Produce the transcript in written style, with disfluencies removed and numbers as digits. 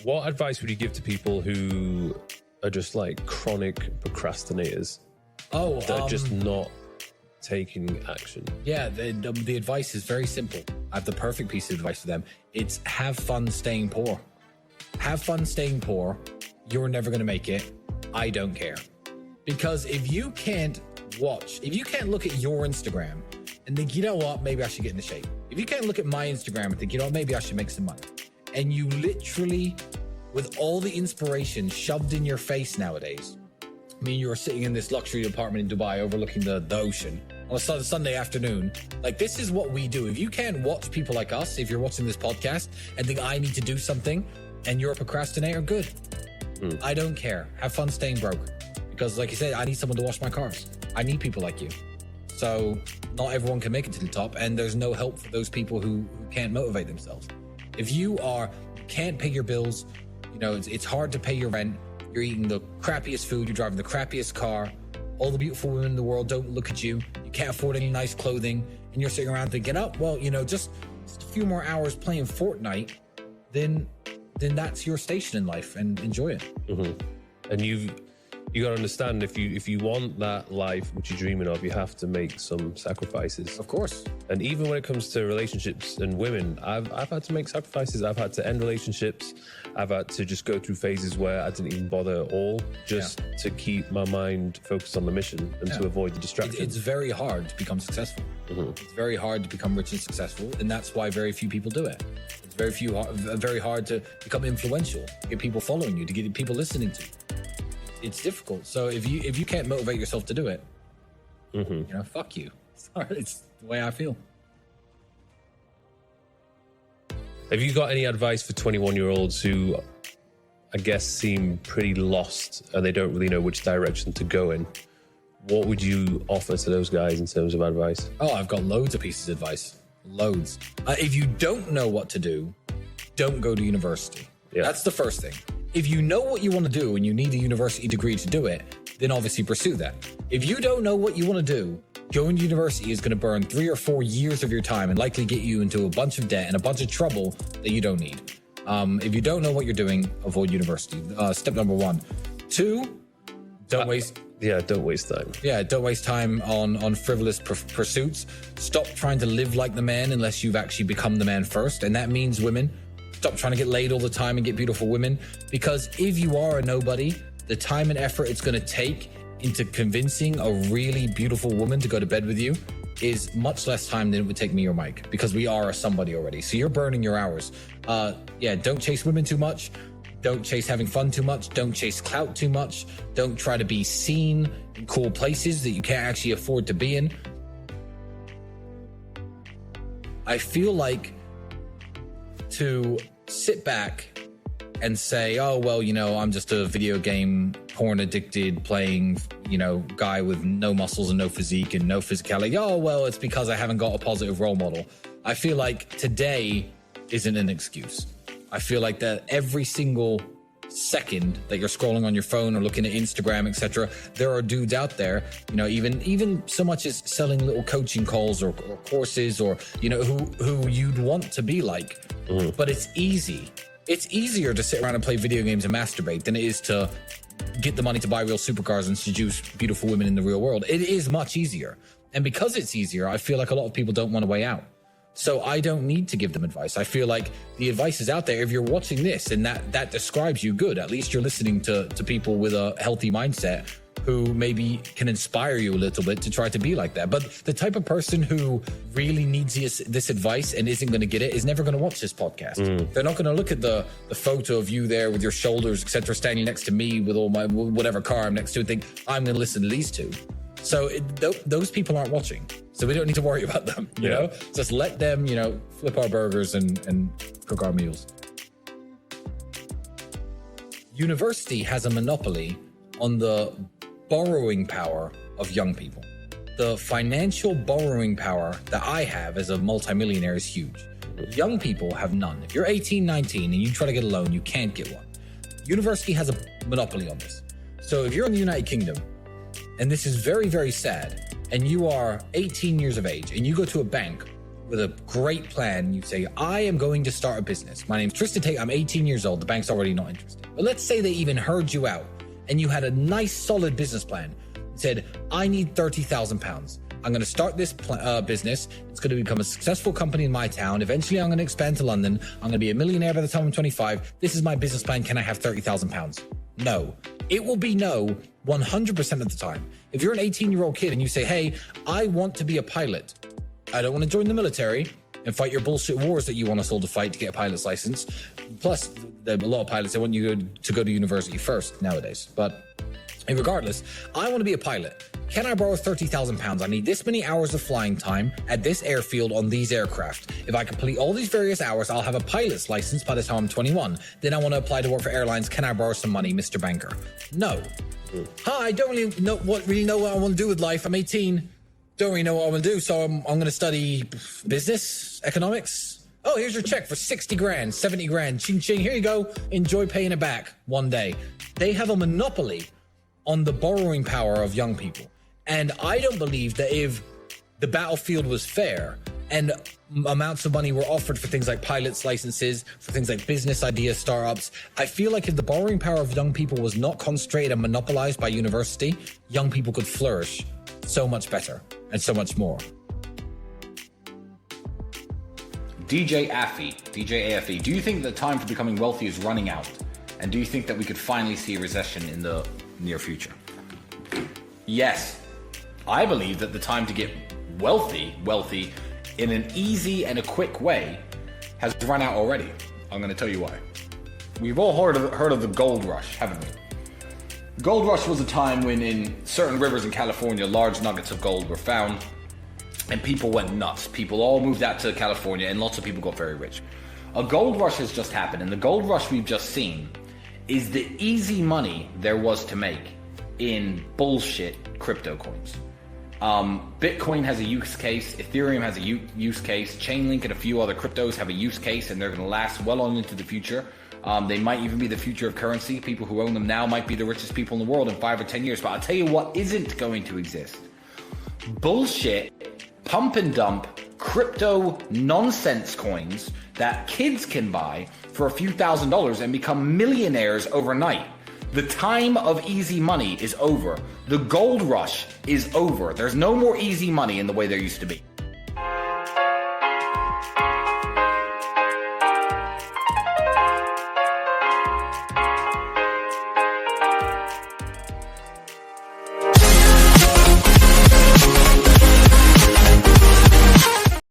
What advice would you give to people who are just like chronic procrastinators? They're just not taking action. Yeah, the advice is very simple. I have the perfect piece of advice for them. It's have fun staying poor. Have fun staying poor. You're never going to make it. I don't care. Because if you can't look at your Instagram and think, you know what, maybe I should get into shape. If you can't look at my Instagram and think, you know, maybe I should make some money. And you literally, with all the inspiration shoved in your face nowadays, I mean, you're sitting in this luxury apartment in Dubai overlooking the ocean on a Sunday afternoon. Like, this is what we do. If you can't watch people like us, if you're watching this podcast and think I need to do something and you're a procrastinator, good. I don't care. Have fun staying broke. Because like you said, I need someone to wash my cars. I need people like you. So not everyone can make it to the top, and there's no help for those people who can't motivate themselves. If you can't pay your bills, you know, it's hard to pay your rent, you're eating the crappiest food, you're driving the crappiest car, all the beautiful women in the world don't look at you, you can't afford any nice clothing, and you're sitting around thinking, oh, well, you know, just a few more hours playing Fortnite, then that's your station in life, and enjoy it. And you got to understand, if you want that life which you're dreaming of, you have to make some sacrifices. Of course. And even when it comes to relationships and women, I've had to make sacrifices. I've had to end relationships. I've had to just go through phases where I didn't even bother at all, just to keep my mind focused on the mission and to avoid the distractions. It's very hard to become successful. It's very hard to become rich and successful, and that's why very few people do it. It's very hard to become influential, get people following you, to get people listening to you. It's difficult. So if you can't motivate yourself to do it, you know, fuck you. Sorry, it's the way I feel. Have you got any advice for 21-year-olds who, I guess, seem pretty lost and they don't really know which direction to go in? What would you offer to those guys in terms of advice? Oh, I've got loads of pieces of advice. Loads. If you don't know what to do, don't go to university. Yeah. That's the first thing. If you know what you want to do and you need a university degree to do it, then obviously pursue that. If you don't know what you want to do, going to university is going to burn 3 or 4 years of your time and likely get you into a bunch of debt and a bunch of trouble that you don't need. If you don't know what you're doing, avoid university. Step number 1. 2, don't waste... don't waste time. Don't waste time on frivolous pursuits. Stop trying to live like the man unless you've actually become the man first. And that means women. Stop trying to get laid all the time and get beautiful women, because if you are a nobody, the time and effort it's going to take into convincing a really beautiful woman to go to bed with you is much less time than it would take me or Mike, because we are a somebody already. So you're burning your hours. Don't chase women too much. Don't chase having fun too much. Don't chase clout too much. Don't try to be seen in cool places that you can't actually afford to be in. I feel like to sit back and say, oh, well, you know, I'm just a video game porn addicted playing, you know, guy with no muscles and no physique and no physicality. Oh, well, it's because I haven't got a positive role model. I feel like today isn't an excuse. I feel like that every single second that you're scrolling on your phone or looking at Instagram, etc., there are dudes out there, you know, even so much as selling little coaching calls or courses, or, you know, who you'd want to be like. But it's easy. It's easier to sit around and play video games and masturbate than it is to get the money to buy real supercars and seduce beautiful women in the real world. It is much easier. And because it's easier, I feel like a lot of people don't want a way out. So I don't need to give them advice. I feel like the advice is out there. If you're watching this and that describes you, good. At least you're listening to people with a healthy mindset who maybe can inspire you a little bit to try to be like that. But the type of person who really needs this advice and isn't going to get it is never going to watch this podcast. They're not going to look at the photo of you there with your shoulders, etc., standing next to me with all my whatever car I'm next to, and think, I'm going to listen to these two. So those people aren't watching. So we don't need to worry about them, you know? Just let them, you know, flip our burgers and cook our meals. University has a monopoly on the borrowing power of young people. The financial borrowing power that I have as a multimillionaire is huge. Young people have none. If you're 18, 19, and you try to get a loan, you can't get one. University has a monopoly on this. So if you're in the United Kingdom, and this is very, very sad, and you are 18 years of age, and you go to a bank with a great plan. You say, I am going to start a business. My name's Tristan Tate. I'm 18 years old. The bank's already not interested. But let's say they even heard you out and you had a nice, solid business plan. You said, I need £30,000. I'm going to start this business. It's going to become a successful company in my town. Eventually, I'm going to expand to London. I'm going to be a millionaire by the time I'm 25. This is my business plan. Can I have £30,000? No. It will be no 100% of the time. If you're an 18-year-old kid and you say, hey, I want to be a pilot. I don't want to join the military and fight your bullshit wars that you want us all to fight to get a pilot's license. Plus, a lot of pilots, they want you to go to university first nowadays. But regardless, I want to be a pilot. Can I borrow £30,000? I need this many hours of flying time at this airfield on these aircraft. If I complete all these various hours, I'll have a pilot's license by the time I'm 21. Then I want to apply to work for airlines. Can I borrow some money, Mr. Banker? No. Hi, I don't really know what I want to do with life. I'm 18. Don't really know what I want to do, so I'm going to study business, economics. Oh, here's your check for 60 grand, 70 grand. Ching, ching. Here you go. Enjoy paying it back one day. They have a monopoly on the borrowing power of young people. And I don't believe that if the battlefield was fair and amounts of money were offered for things like pilots licenses, for things like business idea startups, I feel like if the borrowing power of young people was not concentrated and monopolized by university, young people could flourish so much better and so much more. DJ AFE, do you think the time for becoming wealthy is running out? And do you think that we could finally see a recession in the near future? Yes. I believe that the time to get wealthy in an easy and a quick way has run out already. I'm going to tell you why. We've all heard of the gold rush, haven't we? Gold rush was a time when in certain rivers in California, large nuggets of gold were found and people went nuts. People all moved out to California and lots of people got very rich. A gold rush has just happened, and the gold rush we've just seen is the easy money there was to make in bullshit crypto coins. Bitcoin has a use case, Ethereum has a use case, Chainlink and a few other cryptos have a use case, and they're going to last well on into the future. They might even be the future of currency. People who own them now might be the richest people in the world in 5 or 10 years. But I'll tell you what isn't going to exist. Bullshit, pump and dump, crypto nonsense coins that kids can buy for a few $1,000s and become millionaires overnight. The time of easy money is over. The gold rush is over. There's no more easy money in the way there used to be.